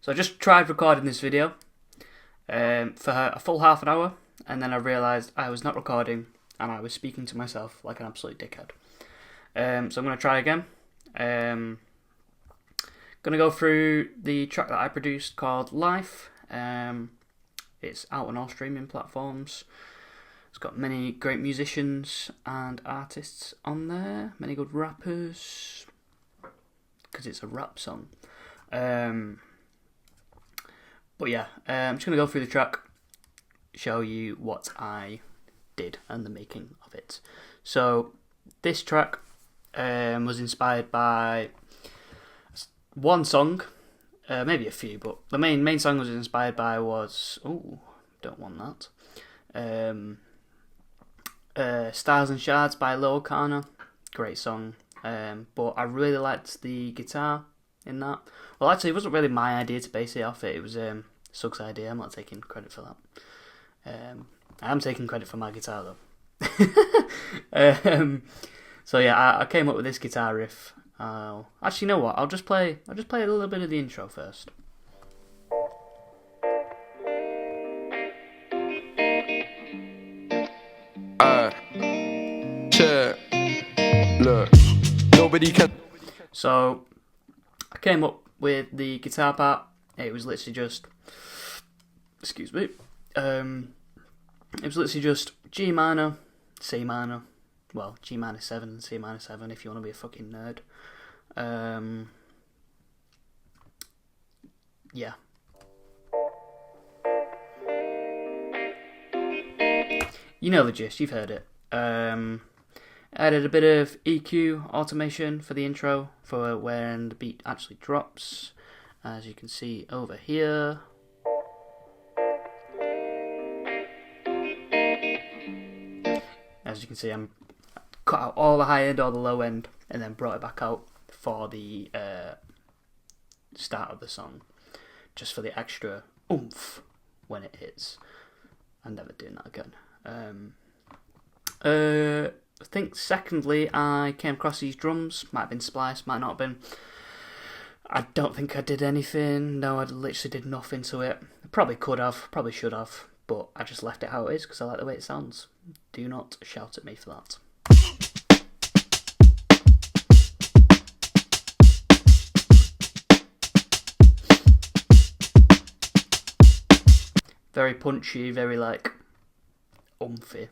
So I just tried recording this video for a full half an hour, and then I realised I was not recording and I was speaking to myself like an absolute dickhead. So I'm going to try again. Going to go through the track that I produced called Life. It's out on all streaming platforms. It's got many great musicians and artists on there, many good rappers, because it's a rap song. But yeah, I'm just going to go through the track, show you what I did and the making of it. So this track was inspired by one song, maybe a few, but the main song was inspired by was, don't want that, Starsandshards by Loylecarner. Great song, but I really liked the guitar in that. Well, actually, it wasn't really my idea to base it off it. It was Sug's idea. I'm not taking credit for that. I am taking credit for my guitar though. So yeah, I came up with this guitar riff. Actually, you know what? I'll just play a little bit of the intro first. Look, nobody can. So I came up with the guitar part. It was literally just, excuse me. It was literally just G minor, C minor. Well, G minor 7 and C minor 7 if you want to be a fucking nerd. Yeah. You know the gist, you've heard it. Added a bit of EQ automation for the intro for when the beat actually drops, as you can see over here. As you can see, I'm cut out all the high end, all the low end, and then brought it back out for the start of the song, just for the extra oomph when it hits. I'm never doing that again. I think secondly, I came across these drums. Might have been spliced, might not have been. I don't think I did anything. No, I literally did nothing to it. Probably could have, probably should have, but I just left it how it is because I like the way it sounds. Do not shout at me for that. Very punchy, very like oomphy.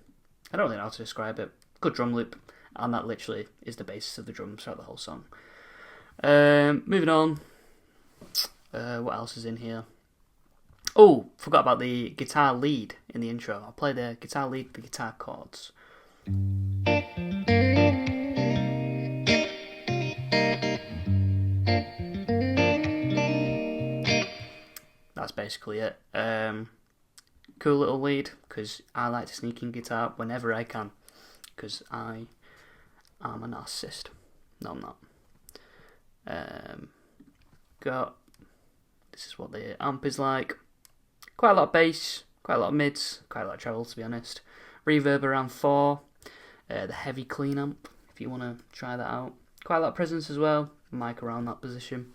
I don't really know how to describe it. Good drum loop, and that literally is the basis of the drums throughout the whole song. Moving on. What else is in here? Oh, forgot about the guitar lead in the intro. I'll play the guitar lead, the guitar chords. That's basically it. Cool little lead, because I like to sneak in guitar whenever I can, because I am a narcissist. No, I'm not. This is what the amp is like. Quite a lot of bass, quite a lot of mids, quite a lot of treble to be honest. Reverb around 4. The heavy clean amp, if you want to try that out. Quite a lot of presence as well. Mic around that position.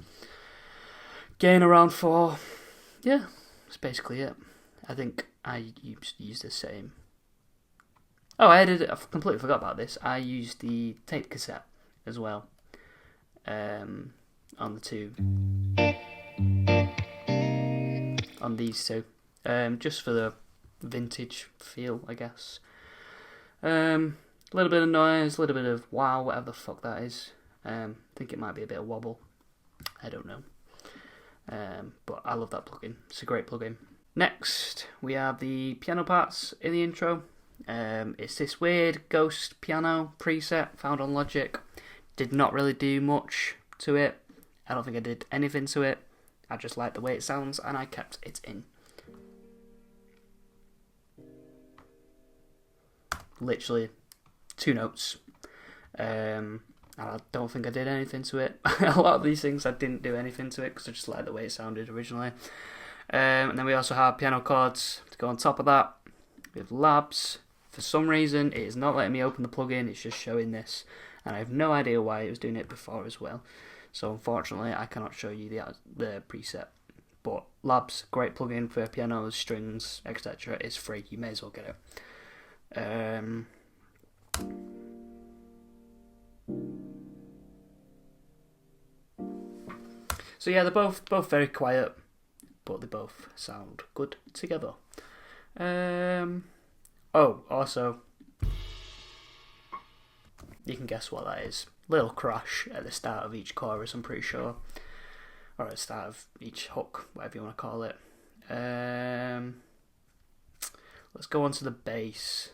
Gain around 4. Yeah, that's basically it. I think I used the same. Oh, I completely forgot about this. I used the tape cassette as well. On the two. On these two. Just for the vintage feel, I guess. A little bit of noise, a little bit of wow, whatever the fuck that is. I think it might be a bit of wobble. I don't know. But I love that plugin. It's a great plugin. Next, we have the piano parts in the intro. It's this weird ghost piano preset found on Logic. Did not really do much to it. I don't think I did anything to it. I just like the way it sounds and I kept it in. Literally 2 notes. And I don't think I did anything to it. A lot of these things I didn't do anything to it because I just like the way it sounded originally. And then we also have piano chords to go on top of that. We have labs. For some reason, it is not letting me open the plugin. It's just showing this, and I have no idea why it was doing it before as well. So unfortunately, I cannot show you the preset. but Lab's great plugin for pianos, strings, etc. It's free. You may as well get it. So yeah, they're both very quiet, but they both sound good together. Oh, also, you can guess what that is. Little crash at the start of each chorus, I'm pretty sure. Or at the start of each hook, whatever you want to call it. Let's go on to the bass.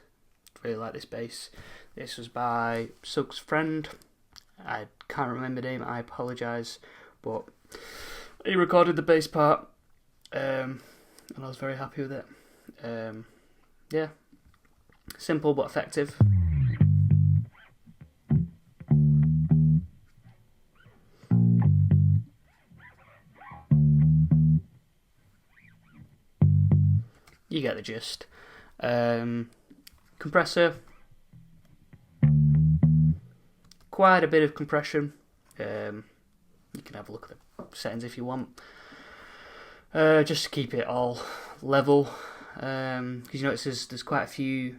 Really like this bass. This was by Sug's friend. I can't remember the name, I apologise. But he recorded the bass part. And I was very happy with it. Yeah. Simple but effective. You get the gist. Compressor. Quite a bit of compression. You can have a look at the settings if you want. Just to keep it all level. Because you notice there's quite a few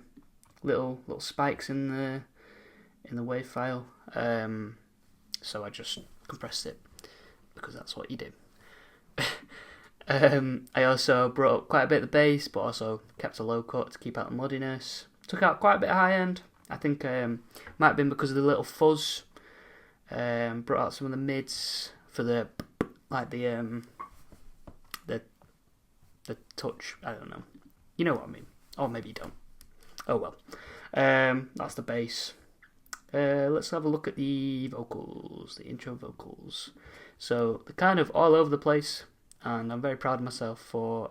little spikes in the WAV file. So I just compressed it because that's what you do. I also brought up quite a bit of the bass, but also kept a low cut to keep out the muddiness. Took out quite a bit of high end. I think might have been because of the little fuzz. Brought out some of the mids for the touch. I don't know. You know what I mean. Or maybe you don't. Oh well. That's the bass. Let's have a look at the vocals, the intro vocals. So they're kind of all over the place, and I'm very proud of myself for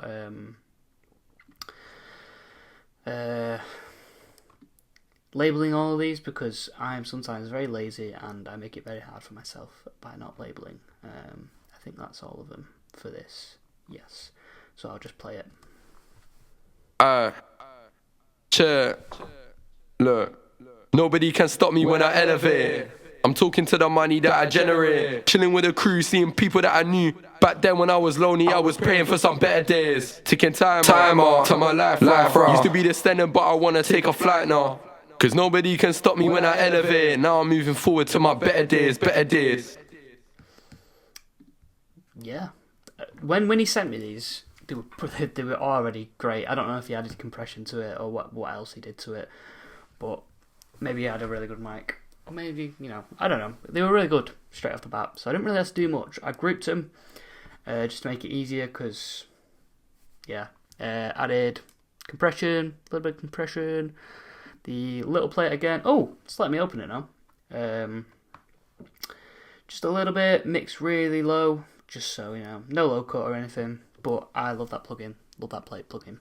labeling all of these, because I'm sometimes very lazy and I make it very hard for myself by not labeling. I think that's all of them for this. Yes. So I'll just play it. Look, nobody can stop me when I elevate. I'm talking to the money that I generate. Chilling with the crew, seeing people that I knew. Back then when I was lonely, I was praying for some better days. Ticking time off to my life. Used to be the standing, but I wanna take a flight now. Cause nobody can stop me when I elevate. Now I'm moving forward to my better days. Yeah. When he sent me these, they were already great. I don't know if he added compression to it or what else he did to it, but maybe he had a really good mic. Or maybe, I don't know. They were really good straight off the bat, so I didn't really have to do much. I grouped them just to make it easier, because, added compression, a little bit of compression, the little plate again. Oh, just let me open it now. Just a little bit, mixed really low, just so, no low cut or anything, but I love that plugin, love that plate plugin.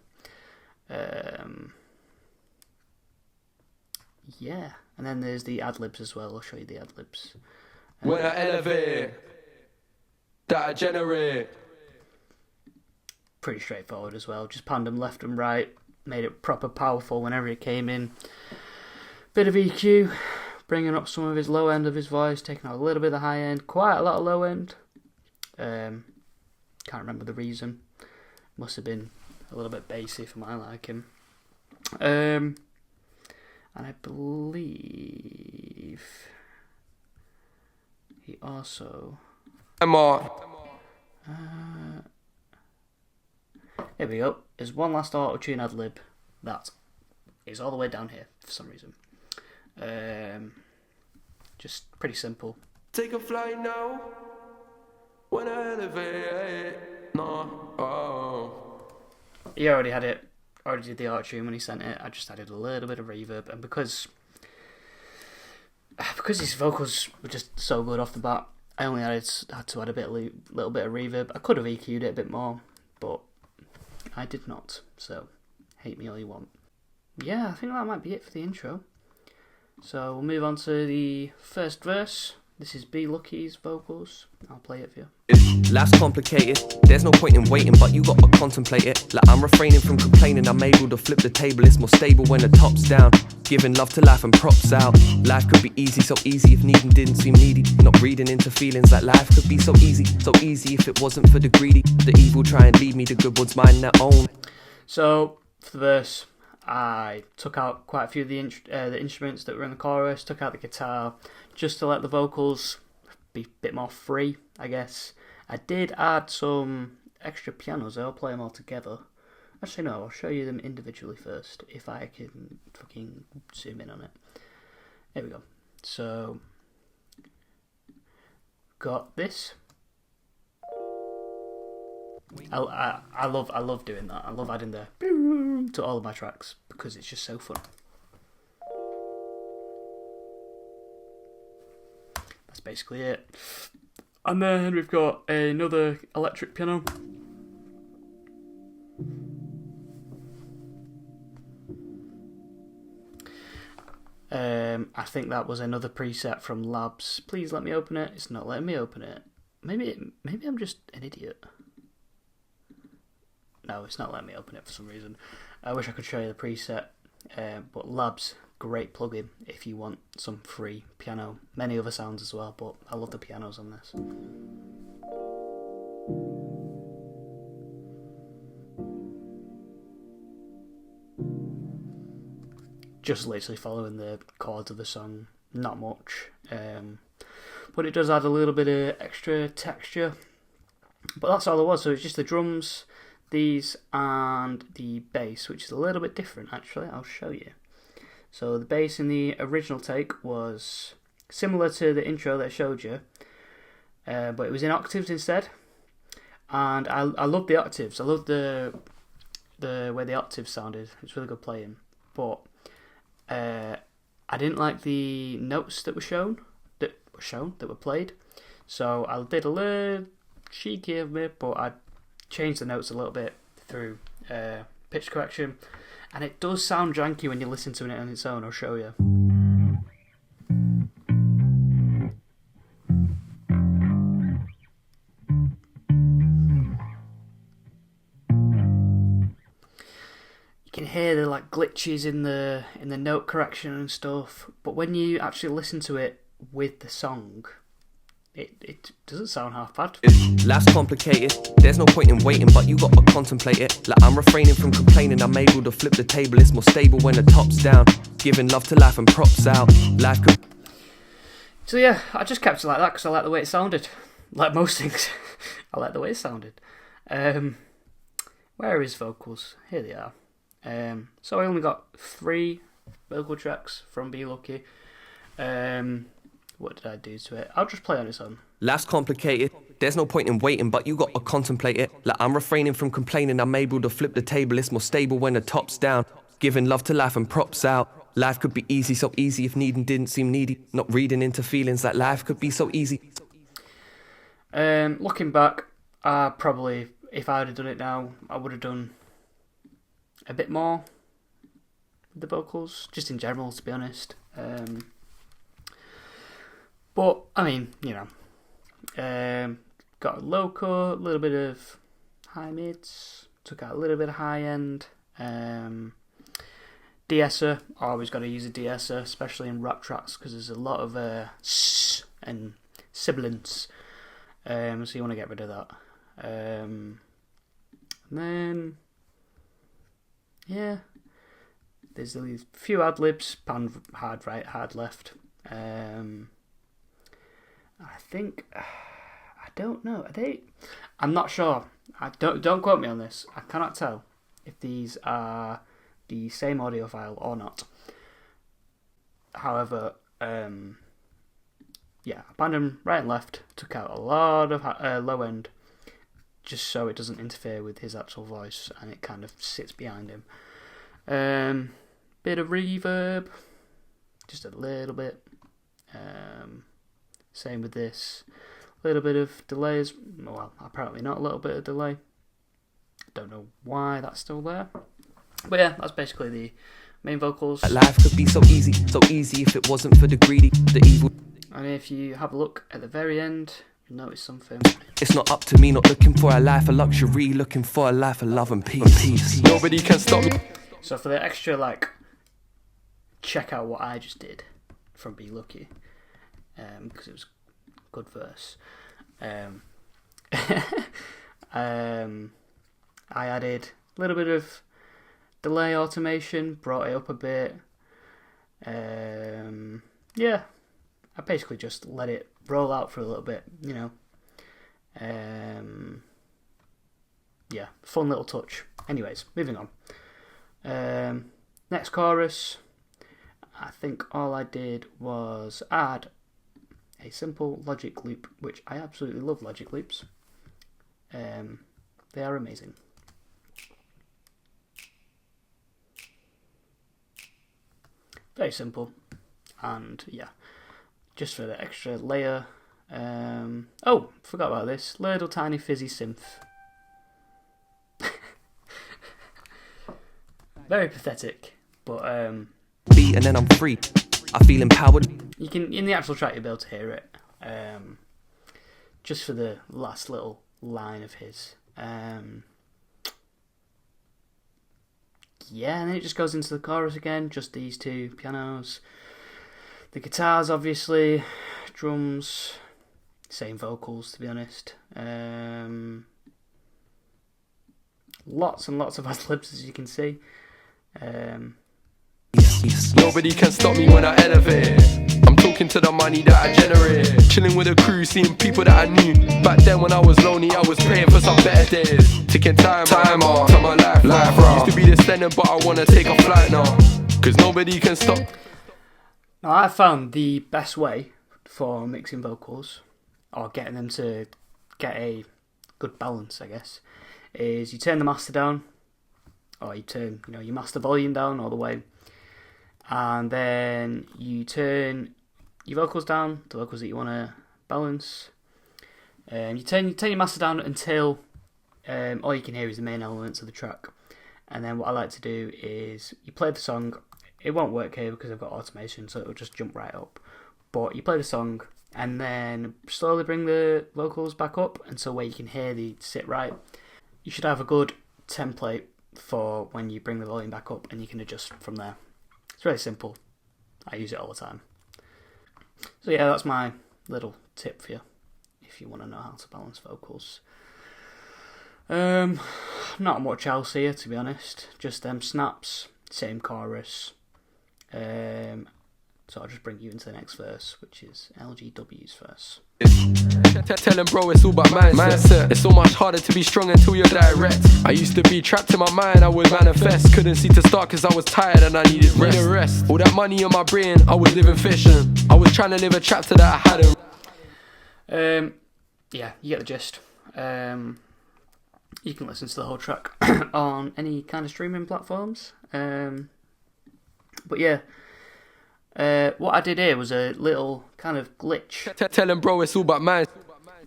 Yeah, and then there's the ad-libs as well. I'll show you the ad-libs. When I elevate, that I generate. Pretty straightforward as well. Just panned them left and right. Made it proper powerful whenever it came in. Bit of EQ. Bringing up some of his low end of his voice. Taking out a little bit of the high end. Quite a lot of low end. Can't remember the reason. Must have been a little bit bassy for my liking. And I believe he also... Here we go. There's one last auto-tune ad-lib that is all the way down here for some reason. Just pretty simple. Take a flight now. When I elevate. No. Oh. He already had it. Already did the auto-tune when he sent it. I just added a little bit of reverb, and because his vocals were just so good off the bat, I only had to add a little bit of reverb. I could have EQ'd it a bit more, but I did not. So hate me all you want. Yeah, I think that might be it for the intro. So we'll move on to the first verse. This is B Lucky's vocals. I'll play it for you. Life's complicated, there's no point in waiting, but you gotta contemplate it. Like I'm refraining from complaining, I'm able to flip the table. It's more stable when the top's down. Giving love to life and props out. Life could be easy, so easy if needing didn't seem needy. Not reading into feelings that life could be so easy if it wasn't for the greedy. The evil try and lead me, the good ones mind their own. So, for the verse, I took out quite a few of the instruments that were in the chorus, took out the guitar, just to let the vocals be a bit more free, I guess. I did add some extra pianos, I'll play them all together. Actually no, I'll show you them individually first, if I can fucking zoom in on it. There we go. So, got this. I love doing that. I love adding the to all of my tracks because it's just so fun. That's basically it. And then we've got another electric piano. I think that was another preset from Labs. Please let me open it. It's not letting me open it. Maybe I'm just an idiot. No, it's not letting me open it for some reason. I wish I could show you the preset. But Labs, great plugin if you want some free piano. Many other sounds as well, but I love the pianos on this. Just literally following the chords of the song, not much. But it does add a little bit of extra texture. But that's all there was, so it's just the drums, these, and the bass, which is a little bit different actually. I'll show you. So the bass in the original take was similar to the intro that I showed you, but it was in octaves instead. And I love the octaves. I love the way the octaves sounded. It's really good playing. But I didn't like the notes that were played. So I did a little cheeky of me, but I changed the notes a little bit through pitch correction, and it does sound janky when you listen to it on its own. I'll show you. You can hear the like glitches in the note correction and stuff, but when you actually listen to it with the song, it doesn't sound half bad. Life's complicated, there's no point in waiting, but you gotta contemplate it. Like I'm refraining from complaining, I'm able to flip the table. It's more stable when the top's down. Giving love to life and props out. Life could... So yeah, I just kept it like that because I like the way it sounded. Like most things, I like the way it sounded. Where are his vocals? Here they are. So I only got 3 vocal tracks from Be Lucky. What did I do to it? I'll just play on its own. Life's complicated, there's no point in waiting, but you gotta contemplate it. Like I'm refraining from complaining, I'm able to flip the table. It's more stable when the top's down. Giving love to life and props out. Life could be easy, so easy if needing didn't seem needy. Not reading into feelings that life could be so easy. Looking back, probably, if I had done it now, I would have done a bit more with the vocals, just in general, to be honest. But, I mean, you know, got a low cut, a little bit of high mids, took out a little bit of high end. De-esser, always got to use a de-esser, especially in rap tracks, because there's a lot of s and sibilants, so you want to get rid of that. And then, yeah, there's a few ad-libs, pan hard right, hard left. I think, I don't know, are they? I'm not sure. Don't quote me on this. I cannot tell if these are the same audio file or not. However, yeah, I panned them right and left. Took out a lot of low end, just so it doesn't interfere with his actual voice, and it kind of sits behind him. Bit of reverb, just a little bit. Same with this. A little bit of delays. Well, apparently not a little bit of delay. Don't know why that's still there. But yeah, that's basically the main vocals. Life could be so easy if it wasn't for the greedy, the evil. And if you have a look at the very end, notice something. It's not up to me, not looking for a life of luxury, looking for a life of love and peace. Nobody can stop me. So for the extra, like, check out what I just did from Be Lucky, because it was a good verse. I added a little bit of delay automation, brought it up a bit. Yeah, I basically just let it roll out for a little bit, you know. Yeah, fun little touch. Anyways, moving on. Next chorus, I think all I did was add a simple logic loop, which I absolutely love logic loops. They are amazing. Very simple, and yeah, just for the extra layer. Oh, forgot about this little tiny fizzy synth. Very pathetic, but Beat and then I'm free. I feel empowered. you can, in the actual track, you'll be able to hear it. Just for the last little line of his. Yeah, and then it just goes into the chorus again, just these two pianos. The guitars, obviously, drums, same vocals, to be honest. Lots and lots of ad-libs, as you can see. Nobody can stop me when I elevate. I'm talking to the money that I generate. Chilling with a crew, seeing people that I knew. Back then when I was lonely, I was praying for some better days. Ticking time on, to my life used to be the standard, but I wanna take a flight now. Cause nobody can stop. Now, I found the best way for mixing vocals, or getting them to get a good balance, I guess, is you turn the master down, or you turn, you know, your master volume down all the way, and then you turn your vocals down, the vocals that you want to balance. You turn your master down until all you can hear is the main elements of the track. And then what I like to do is you play the song. It won't work here because I've got automation, so it'll just jump right up. But you play the song and then slowly bring the vocals back up, and so where you can hear the sit right. You should have a good template for when you bring the volume back up, and you can adjust from there. It's really simple. I use it all the time. So yeah, that's my little tip for you if you want to know how to balance vocals. Not much else here, to be honest. Just them snaps, same chorus. So I'll just bring you into the next verse, which is LGW's verse. Tell him, bro, it's all about mindset. It's so much harder to be strong until you're direct. I used to be trapped in my mind, I would manifest. Couldn't see to start cause I was tired and I needed rest. All that money on my brain, I was living fishing. I was trying to live a chapter that I hadn't. Yeah, you get the gist. You can listen to the whole track on any kind of streaming platforms. But yeah, what I did here was a little kind of glitch. Tell him, bro, it's all about mine.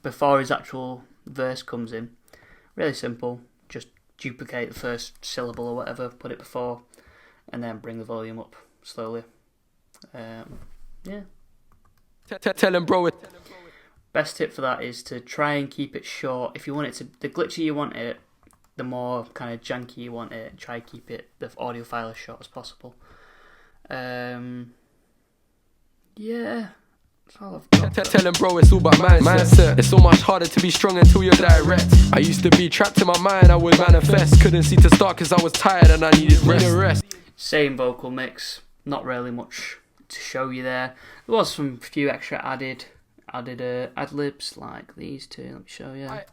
Before his actual verse comes in. Really simple. Just duplicate the first syllable or whatever, put it before, and then bring the volume up slowly. Yeah. Tell him, bro. Best tip for that is to try and keep it short. If you want it to, the glitchier you want it, the more kind of janky you want it, try to keep it, the audio file as short as possible. Yeah. That's all I've got. Tell him, bro, it's all about mindset. It's so much harder to be strong until you're direct. I used to be trapped in my mind, I would manifest. Couldn't see to start cause I was tired and I needed rest. Same vocal mix, not really much to show you there. There was some few extra added ad-libs like these two. Let me show you. I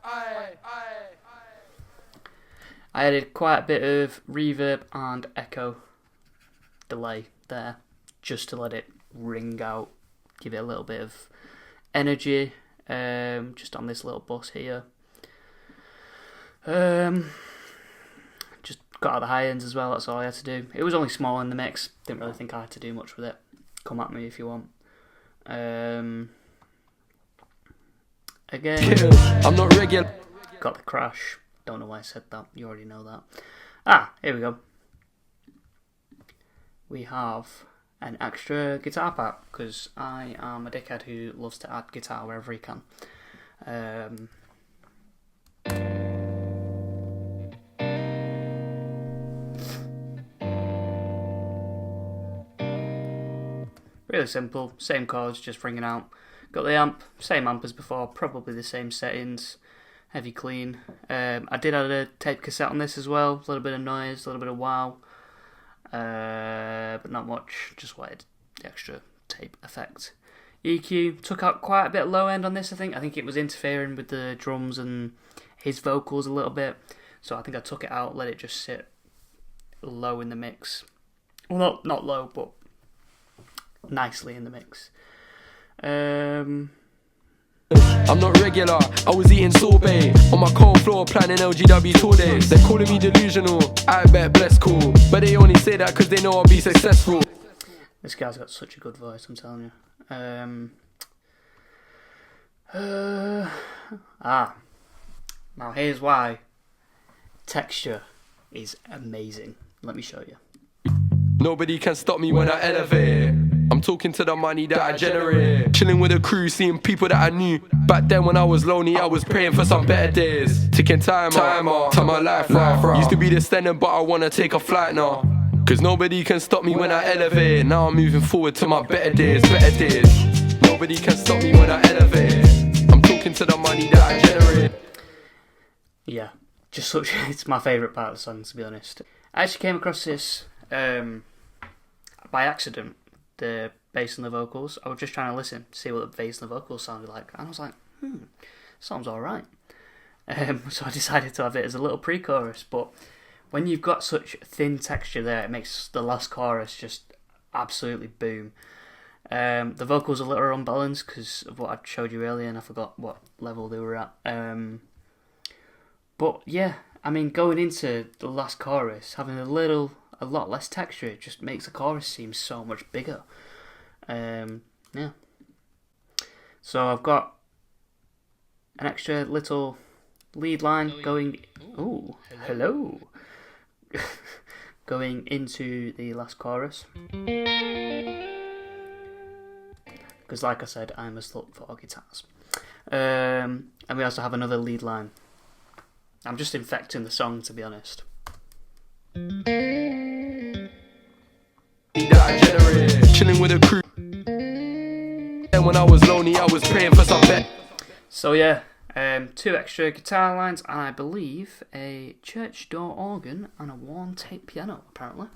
added quite a bit of reverb and echo delay there, just to let it ring out, give it a little bit of energy, just on this little bus here. Just got out the high ends as well, that's all I had to do. It was only small in the mix, didn't really think I had to do much with it. Come at me if you want. Again, I'm not regular. Got the crash. Don't know why I said that. You already know that. Here we go. We have an extra guitar part because I am a dickhead who loves to add guitar wherever he can. Really simple, same chords, just ringing out. Got the amp, same amp as before, probably the same settings, heavy clean. I did add a tape cassette on this as well, a little bit of noise, a little bit of wow, but not much, just wanted the extra tape effect. EQ, took out quite a bit low end on this, I think it was interfering with the drums and his vocals a little bit, so I think I took it out, let it just sit low in the mix. Well, not low, but nicely in the mix. I'm not regular, I was eating sorbet on my cold floor planning LGW tour days. They're calling me delusional, I bet bless cool, but they only say that cause they know I'll be successful. This guy's got such a good voice, I'm telling you. Now here's why. Texture is amazing. Let me show you. Nobody can stop me when I elevate. I'm talking to the money that I generate. Chilling with a crew, seeing people that I knew. Back then when I was lonely, I was praying for some better days. Ticking time off, time my life right. Used to be the standard, but I wanna take a flight now. Cause nobody can stop me when I elevate. Now I'm moving forward to my better days, better days. Nobody can stop me when I elevate. I'm talking to the money that I generate. Yeah, just such, it's my favourite part of the song, to be honest. I actually came across this by accident, the bass and the vocals. I was just trying to listen, see what the bass and the vocals sounded like, and I was like, sounds alright. So I decided to have it as a little pre-chorus, but when you've got such thin texture there, it makes the last chorus just absolutely boom. The vocals are a little unbalanced because of what I showed you earlier, and I forgot what level they were at. But yeah, I mean, going into the last chorus, having a lot less texture, it just makes the chorus seem so much bigger. Yeah. So I've got an extra little lead line going. Ooh, hello. Going into the last chorus. Because, like I said, I must look for guitars. And we also have another lead line. I'm just infecting the song, to be honest. Chilling with a crew. And when I was lonely, I was praying for some bet. So yeah, 2 extra guitar lines, and I believe a church door organ and a worn tape piano, apparently.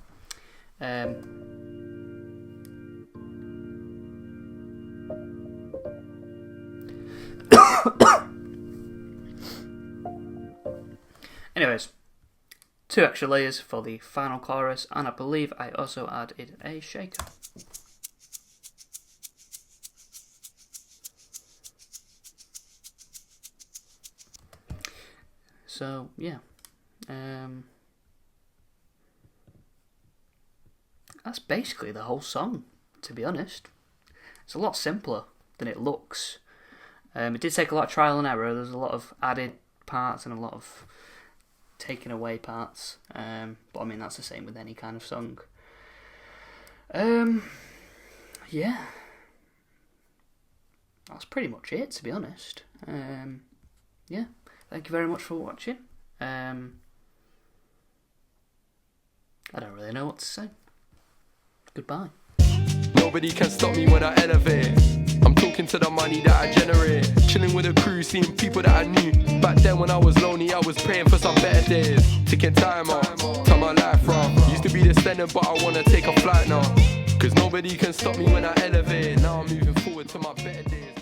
Anyways, 2 extra layers for the final chorus, and I believe I also added a shaker. So yeah, that's basically the whole song, to be honest. It's a lot simpler than it looks. It did take a lot of trial and error. There's a lot of added parts and a lot of taken away parts, but I mean that's the same with any kind of song. Yeah, that's pretty much it, to be honest. Yeah, thank you very much for watching. I don't really know what to say. Goodbye. Nobody can stop me when I elevate. I'm talking to the money that I generate. Chilling with a crew, seeing people that I knew. Back then when I was lonely, I was praying for some better days. Ticking time off, time my life rough. Used to be the standard, but I wanna take a flight now. Cause nobody can stop me when I elevate. Now I'm moving forward to my better days.